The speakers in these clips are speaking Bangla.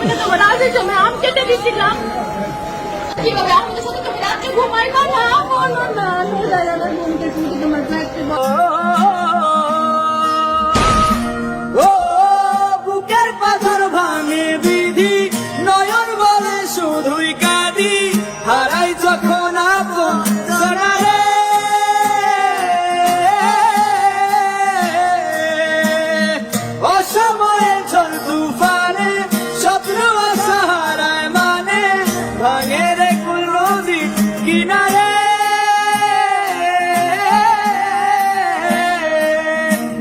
আমি তো তোমার রাজের জন্য আম কেটে দিচ্ছিলাম। কিভাবে আমাদের সাথে তুমি রাতে ঘুমাইবা না? বলো না, ঘুমতে তুমি তোমার ফ্ল্যাটে বুকের পাথর ভাঙে বিধি, নয়ন বলে শুধুই কাঁদি, হারাই যখন আপন জনারে। অসময়ে ঝড় তুফানে স্বপ্ন আশা হারায় মানে, ভাঙে রে কুল নদীর কিনারে।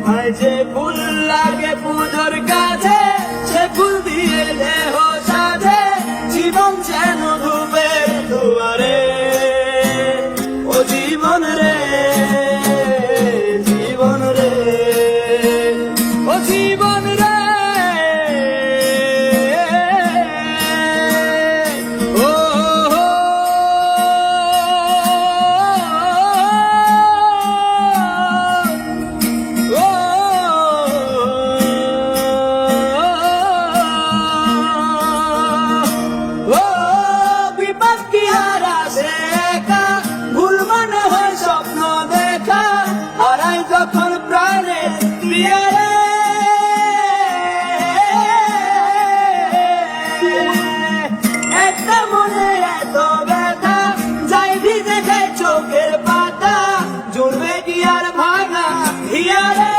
ভাই যে ফুল লাগে পুজোর কাছে, সে ফুল দিয়ে দেহ সাজে, জীবন যেন ধুবের দুয়ারে। ও জীবন রে, জীবন রে, ও জীবন রে, ও বিপদ কি আর আসে একা, ভুল মনে হয় স্বপ্ন দেখা, হারাই যখন প্রাণের প্রিয়ারে। একটা মনে এত ব্যথা, যাই ভিজে যায় চোখের পাতা, জুড়বে কি আর ভাঙা হিয়ারে।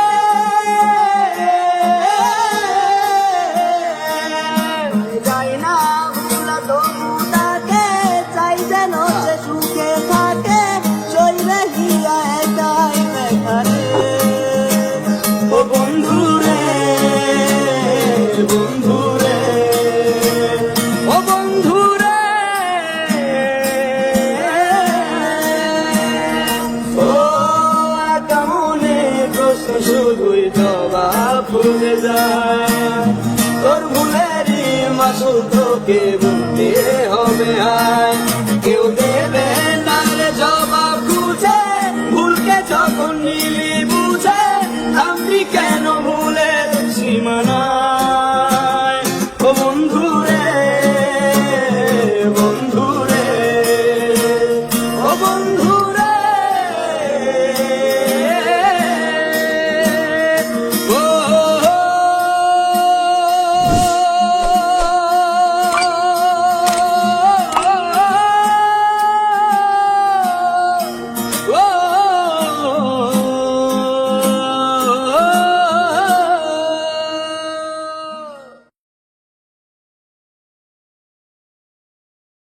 যাই না ভুলা তবু তাকে, চাই যেন সে সুখে থাকে, চলবে হিয়া একাই বেকারে। ও বন্ধু রে, বন্ধু রে, ও বন্ধু রে, ও একা মনে প্রশ্ন শুধুই জবাব খুঁজে যায়, তোর ভুলেরই মাসুল তোকে বুঝতে হবে। আয় কেউ দেবে না রে জবাব খুঁজে, ভুলকে যখন নিলি বুঝে, থামবি কেন